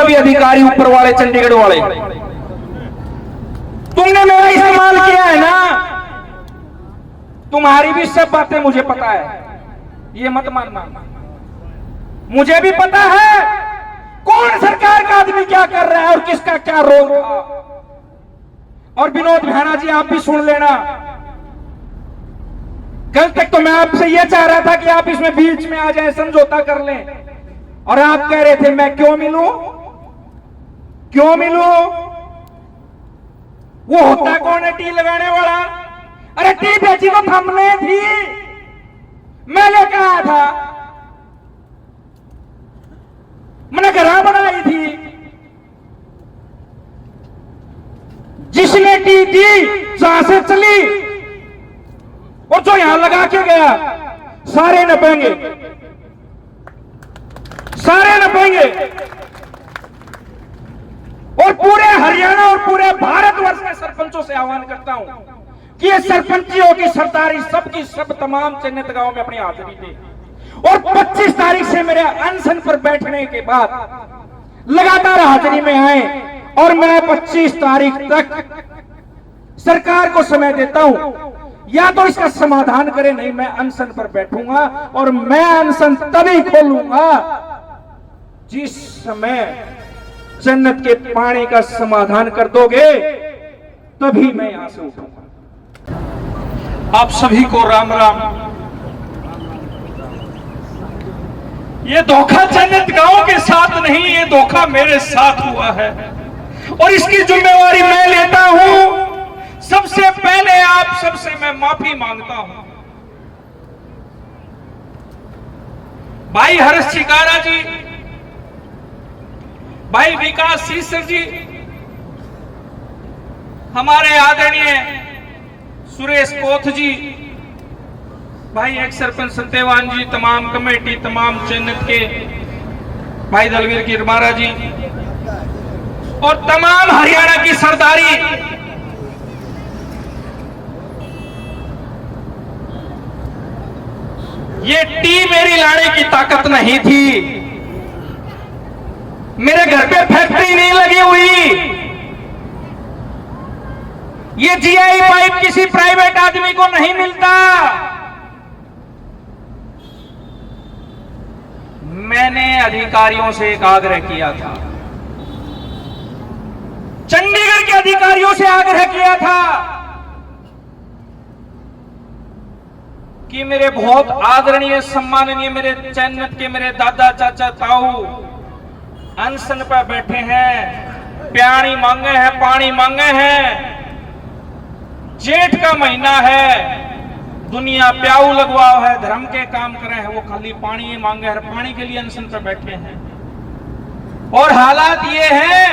भी अधिकारी ऊपर वाले चंडीगढ़ वाले, तुमने मेरा इस्तेमाल किया है ना, तुम्हारी भी सब बातें मुझे पता है, ये मत मानना। मुझे भी पता है कौन सरकार का आदमी क्या कर रहा है और किसका क्या रोल। और विनोद भाना जी, आप भी सुन लेना, कल तक तो मैं आपसे यह चाह रहा था कि आप इसमें बीच में आ जाएं, समझौता कर लें, और आप कह रहे थे मैं क्यों मिलूं, क्यों मिलूं। वो होता कौन है टी लगाने वाला? अरे टी बेची तो हमने थी, मैं लेकर आया था, मैंने घर बनाई थी। जिसने टी दी जहां से चली और जो यहां लगा के गया, सारे नपेंगे, सारे नपेंगे। और पूरे हरियाणा और पूरे भारतवर्ष के सरपंचों से आह्वान करता हूं कि ये सरपंचियों की सरदारी सबकी सब तमाम चिन्हित गांव में अपनी हाजिरी दे, और 25 तारीख से मेरे अनशन पर बैठने के बाद लगातार हाजिरी में आए, और मैं 25 तारीख तक सरकार को समय देता हूं, या तो इसका समाधान करे, नहीं मैं अनशन पर बैठूंगा। और मैं अनशन तभी खोलूंगा जिस समय जन्नत के पानी का समाधान कर दोगे, तभी मैं यहां से उठूंगा। आप सभी को राम राम। ये धोखा जन्नत गांव के साथ नहीं, ये धोखा मेरे साथ हुआ है, और इसकी जिम्मेवारी मैं लेता हूं। सबसे पहले आप सबसे मैं माफी मांगता हूं। भाई हर्ष चिकारा जी, भाई विकास सीसर जी, हमारे आदरणीय सुरेश कोथ जी, भाई एक्स सरपंच सत्यवान जी, तमाम कमेटी, तमाम चिन्हित के भाई दलवीर गिरमारा जी, और तमाम हरियाणा की सरदारी। ये टी मेरी लाने की ताकत नहीं थी, मेरे घर पे फैक्ट्री नहीं लगी हुई, ये जीआई पाइप किसी प्राइवेट आदमी को नहीं मिलता। मैंने अधिकारियों से एक आग्रह किया था, चंडीगढ़ के अधिकारियों से आग्रह किया था कि मेरे बहुत आदरणीय सम्माननीय मेरे चैनत के मेरे दादा चाचा ताऊ अनशन पर बैठे हैं, प्याणी मांगे हैं, पानी मांगे हैं, जेठ का महीना है, दुनिया प्याऊ लगवाओ है, धर्म के काम करे हैं, वो खाली पानी मांगे हैं, पानी के लिए अनशन पर बैठे हैं। और हालात ये है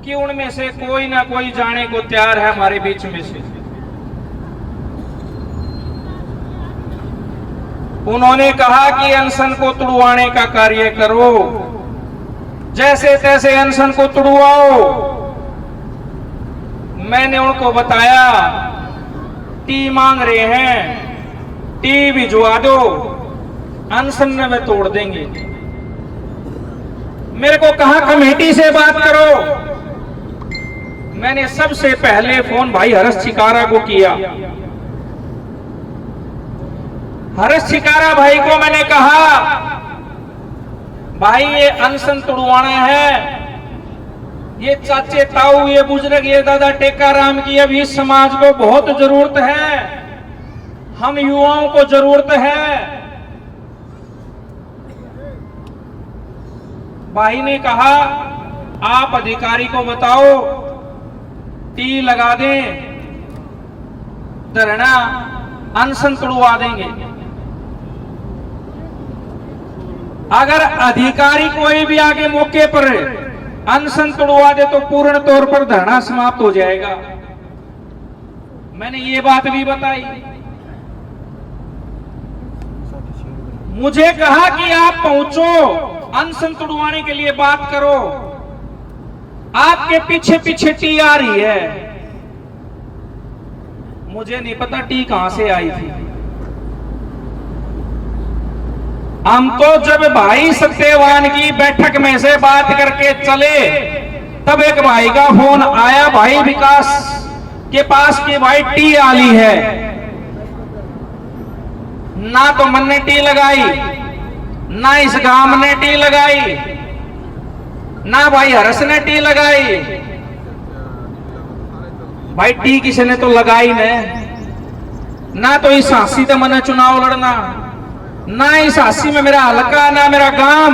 कि उनमें से कोई ना कोई जाने को तैयार है हमारे बीच में से। उन्होंने कहा कि अनशन को तुड़वाने का कार्य करो, जैसे तैसे अनशन को तुड़वाओ। मैंने उनको बताया टी मांग रहे हैं, टी भिजवा दो, अनशन में वे तोड़ देंगे। मेरे को कहा कमेटी से बात करो। मैंने सबसे पहले फोन भाई हर्ष चिकारा को किया। हर्ष चिकारा भाई को मैंने कहा भाई ये अनशन तुड़वाना है, ये चाचे ताऊ, ये बुजुर्ग, ये दादा टेकाराम की अभी इस समाज को बहुत जरूरत है, हम युवाओं को जरूरत है। भाई ने कहा आप अधिकारी को बताओ टी लगा दें, धरना अनशन तुड़वा देंगे। अगर अधिकारी कोई भी आगे मौके पर अनशन तुड़वा दे तो पूर्ण तौर पर धरना समाप्त हो जाएगा। मैंने ये बात भी बताई। मुझे कहा कि आप पहुंचो, अनशन तुड़वाने के लिए बात करो, आपके पीछे पीछे टी आ रही है। मुझे नहीं पता टी कहां से आई थी। हम तो जब भाई सत्यवान की बैठक में से बात करके चले, तब एक भाई का फोन आया भाई विकास के पास कि भाई टी आली है। ना तो मन ने टी लगाई, ना इस गांव ने टी लगाई, ना भाई हरस ने टी लगाई। भाई टी किसी ने तो लगाई ना तो इस हांसी तो मैंने चुनाव लड़ना, ना इस हांसी में मेरा हलका, ना मेरा गांव,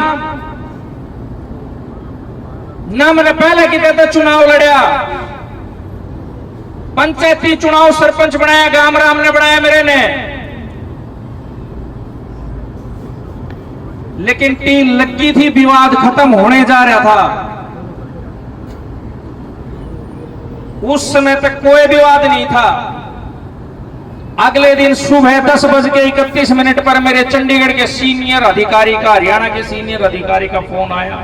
ना मैंने पहले की तरह चुनाव लड़या। पंचायती चुनाव सरपंच बनाया, गांव राम ने बनाया मेरे ने, लेकिन टी लगी थी, विवाद खत्म होने जा रहा था। उस समय तक कोई विवाद नहीं था। अगले दिन सुबह 10:31 पर मेरे चंडीगढ़ के सीनियर अधिकारी का, हरियाणा के सीनियर अधिकारी का फोन आया।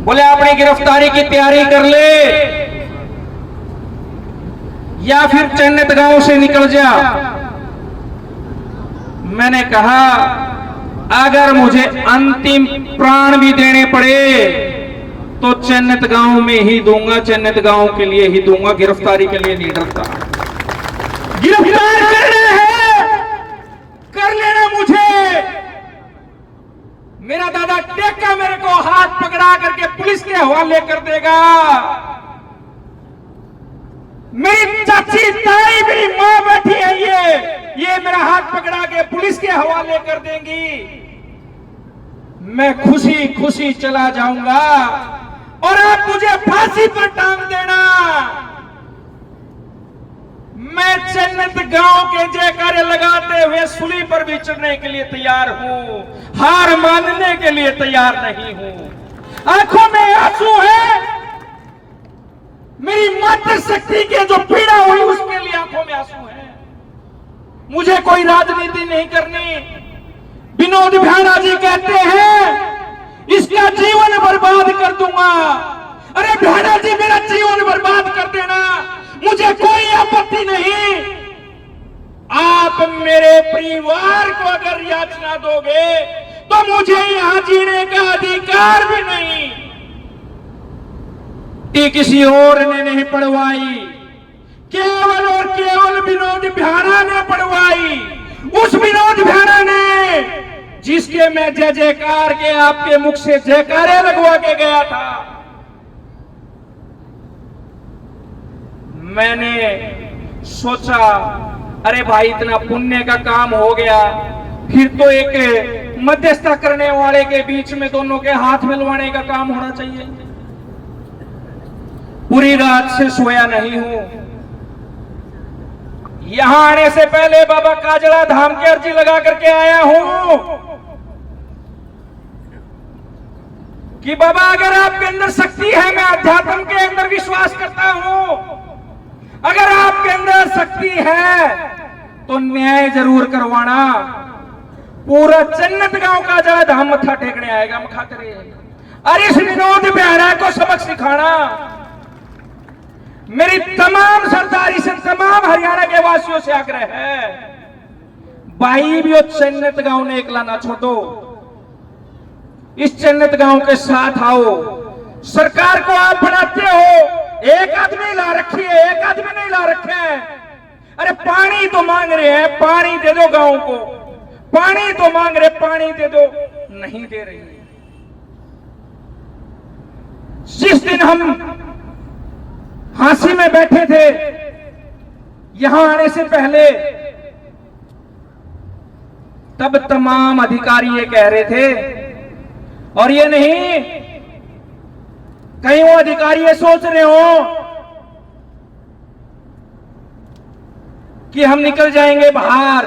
बोले अपनी गिरफ्तारी की तैयारी कर ले या फिर चन्नत गांव से निकल जा। मैंने कहा अगर मुझे अंतिम प्राण भी देने पड़े तो चन्नत गांव में ही दूंगा, चन्नत गांव के लिए ही दूंगा, गिरफ्तारी के लिए नहीं डरता। गिरफ्तार करना है, कर लेना मुझे। मेरा दादा टेका मेरे को हाथ पकड़ा करके पुलिस के हवाले कर देगा। मेरी चाची, ताई, मेरी मां बैठी है, ये मेरा हाथ पकड़ा के पुलिस के हवाले कर देंगी। मैं खुशी खुशी चला जाऊंगा और आप मुझे फांसी पर टांग देना। मैं चन्नत गांव के जयकारे लगाते हुए सूली पर भी चढ़ने के लिए तैयार हूं, हार मानने के लिए तैयार नहीं हूं। आंखों में आंसू है, मेरी मातृशक्ति की जो पीड़ा हुई उसके लिए आंखों में आंसू है। मुझे कोई राजनीति नहीं करनी। विनोद भाड़ा जी कहते हैं इसका जीवन बर्बाद कर दूंगा। अरे भाड़ा जी, मेरा जीवन बर्बाद कर देना, मुझे कोई आपत्ति नहीं। आप मेरे परिवार को अगर याचना दोगे तो मुझे यहां जीने का अधिकार भी नहीं। ये किसी और ने नहीं पढ़वाई, केवल और केवल विनोद भाड़ा ने पढ़वाई। उस विनोद भाड़ा ने जिसके मैं जय जयकार के आपके मुख से जयकारे लगवा के गया था। मैंने सोचा अरे भाई इतना पुण्य का काम हो गया, फिर तो एक मध्यस्थता करने वाले के बीच में दोनों के हाथ मिलवाने का काम होना चाहिए। पूरी रात से सोया नहीं हूं। यहां आने से पहले बाबा काजड़ा धाम की अर्जी लगा करके आया हूं कि बाबा अगर आपके अंदर शक्ति है, मैं अध्यात्म के अंदर विश्वास करता हूं, अगर आपके अंदर शक्ति है तो न्याय जरूर करवाना। पूरा चन्नत गांव का काजड़ा धाम मत्था टेकने आएगा मखातरे। अरे इस विनोद भाड़ा को सबक सिखाना। मेरी तमाम सरदारी से, तमाम हरियाणा के वासियों से आग्रह है, भाई भी चन्नत गांव ने एकला ना छोड़ो। इस चन्नत गांव के साथ आओ। सरकार को आप बनाते हो, एक आदमी ला रखी है, एक आदमी नहीं ला रखे हैं। अरे पानी तो मांग रहे हैं, पानी दे दो गांव को। पानी तो मांग रहे, पानी दे दो, नहीं दे रही। जिस दिन हम फांसी में बैठे थे, यहां आने से पहले, तब तमाम अधिकारी ये कह रहे थे, और ये नहीं कहीं वो अधिकारी ये सोच रहे हो कि हम निकल जाएंगे बाहर।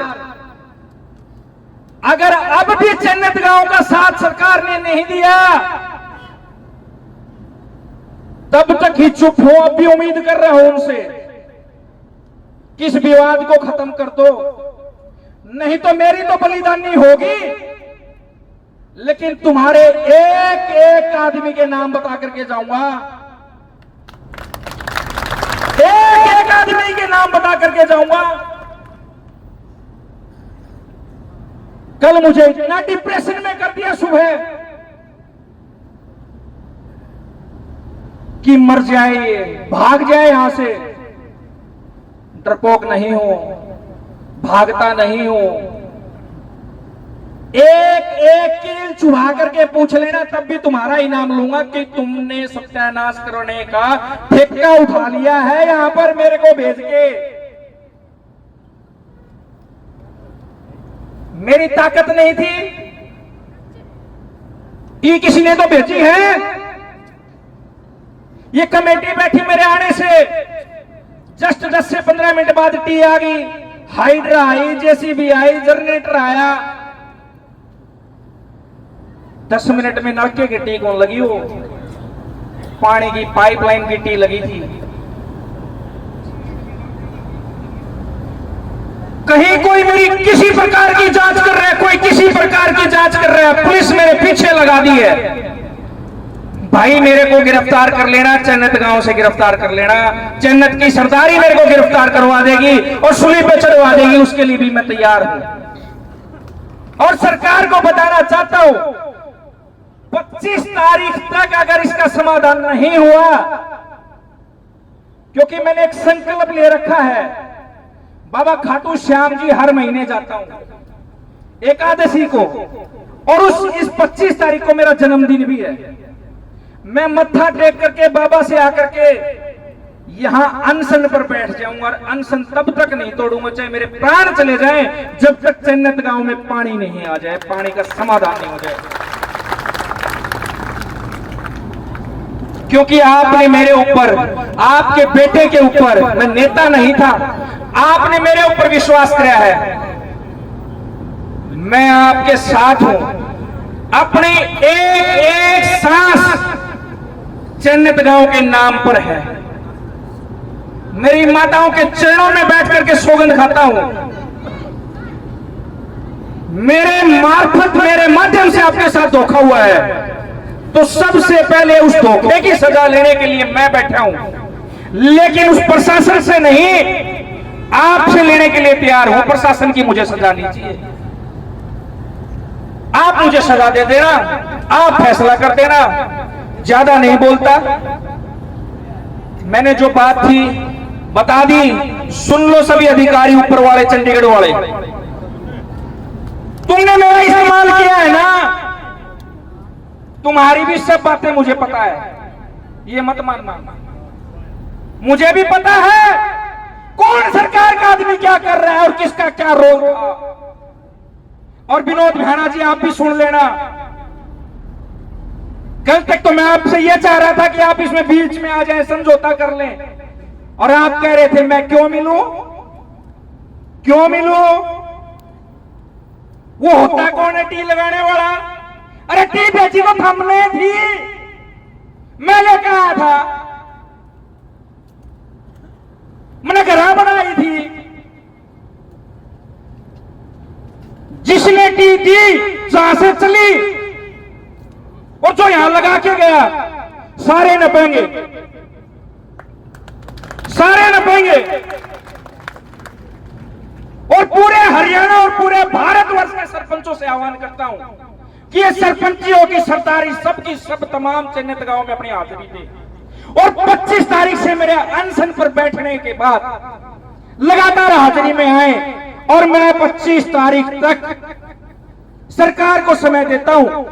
अगर अब भी चन्नत गांव का साथ सरकार ने नहीं दिया, तब तक ही चुप हो। अब भी उम्मीद कर रहा हूं उनसे कि इस विवाद को खत्म कर दो, नहीं तो मेरी तो बलिदानी होगी, लेकिन तुम्हारे एक एक आदमी के नाम बता करके जाऊंगा। एक एक आदमी के नाम बता करके जाऊंगा। कल मुझे इतना डिप्रेशन में कर दिया सुबह कि मर जाए, ये भाग जाए यहां से। डरपोक नहीं हो, भागता नहीं हो। एक एक कील चुभा करके पूछ लेना, तब भी तुम्हारा इनाम लूंगा कि तुमने सत्यानाश करने का ठेका उठा लिया है यहां पर मेरे को भेज के। मेरी ताकत नहीं थी, ये किसी ने तो भेजी है। ये कमेटी बैठी मेरे आने से जस्ट 10 से 15 मिनट बाद टी आ गई, हाइड्रा आई, जेसीबी आई, जनरेटर आया। 10 मिनट में नलके की टी कौन लगी हो? पानी की पाइपलाइन की टी लगी थी। कहीं कोई मेरी किसी प्रकार की जांच कर रहा है, कोई किसी प्रकार की जांच कर रहा है, पुलिस मेरे पीछे लगा दी है। भाई मेरे को गिरफ्तार कर लेना, चन्नत गांव से गिरफ्तार कर लेना, चन्नत की सरदारी मेरे को गिरफ्तार करवा देगी और सूली पे चढ़वा देगी, उसके लिए भी मैं तैयार हूं। और सरकार को बताना चाहता हूं, 25 तारीख तक अगर इसका समाधान नहीं हुआ, क्योंकि मैंने एक संकल्प ले रखा है, बाबा खाटू श्याम जी हर महीने जाता हूं एकादशी को, और इस 25 तारीख को मेरा जन्मदिन भी है। मैं मत्था टेक करके बाबा से आकर के यहां अनशन पर बैठ जाऊंगा, और अनशन तब तक नहीं तोड़ूंगा चाहे मेरे प्राण चले जाएं, जब तक चन्नत गांव में पानी नहीं आ जाए, पानी का समाधान नहीं हो जाए। क्योंकि आपने मेरे ऊपर, आपके बेटे के ऊपर, मैं नेता नहीं था, आपने मेरे ऊपर विश्वास किया है। मैं आपके साथ हूं। अपनी एक एक सांस चन्नत गांव के नाम पर है। मेरी माताओं के चरणों में बैठ करके सौगंध खाता हूं। मेरे मार्फत, मेरे माध्यम से आपके साथ धोखा हुआ है, तो सबसे पहले उस धोखे की सजा लेने के लिए मैं बैठा हूं, लेकिन उस प्रशासन से नहीं, आपसे लेने के लिए तैयार हूं। प्रशासन की मुझे सजा नहीं चाहिए, आप मुझे सजा दे देना, आप फैसला कर देना। ज्यादा नहीं बोलता, मैंने जो बात थी बता दी, सुन लो सभी अधिकारी, ऊपर वाले, चंडीगढ़ वाले। तुमने मेरा इस्तेमाल किया है ना, तुम्हारी भी सब बातें मुझे पता है, ये मत मानना। मुझे भी पता है कौन सरकार का आदमी क्या कर रहा है और किसका क्या रोल था। और विनोद भाना जी, आप भी सुन लेना, कल तक तो मैं आपसे यह चाह रहा था कि आप इसमें बीच में आ जाएं, समझौता कर लें, और आप कह रहे थे मैं क्यों मिलूं, क्यों मिलूं? वो होता कौन है टी लगाने वाला? अरे टी बेची तो हमने थी, मैं लेकर आया था, मैंने घर बनाई थी। जिसने टी दी जहां से चली, और जो यहां लगा के गया, सारे नपेंगे, सारे नपेंगे। और पूरे हरियाणा और पूरे भारतवर्ष के सरपंचों से आह्वान करता हूं कि ये सरपंचियों की सरदारी सबकी सब तमाम चन्नत गांव में अपनी हाजिरी दे, और 25 तारीख से मेरे अनशन पर बैठने के बाद लगातार हाजिरी में आए। और मैं 25 तारीख तक सरकार को समय देता हूं,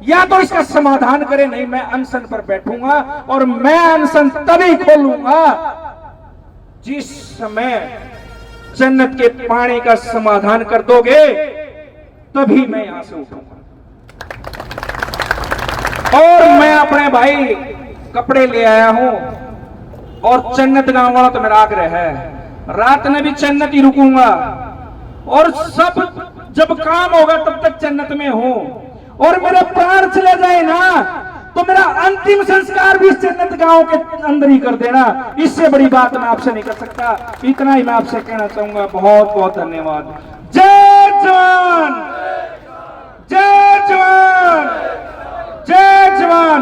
या तो इसका समाधान करे, नहीं मैं अनशन पर बैठूंगा। और मैं अनशन तभी खोलूंगा जिस समय जन्नत के पानी का समाधान कर दोगे, तभी मैं यहां से उठूंगा। और मैं अपने भाई कपड़े ले आया हूं, और चन्नत गांव वाला तो मेरा आग्रह है, रात में भी चन्नत ही रुकूंगा, और सब जब काम होगा तब तक चन्नत में हूं। और मेरे प्राण चले जाए ना, तो मेरा अंतिम संस्कार भी चन्नत गांव के अंदर ही कर देना। इससे बड़ी बात मैं आपसे नहीं कर सकता। इतना ही मैं आपसे कहना चाहूंगा। बहुत बहुत धन्यवाद। जय जवान, जय जवान, जय जवान।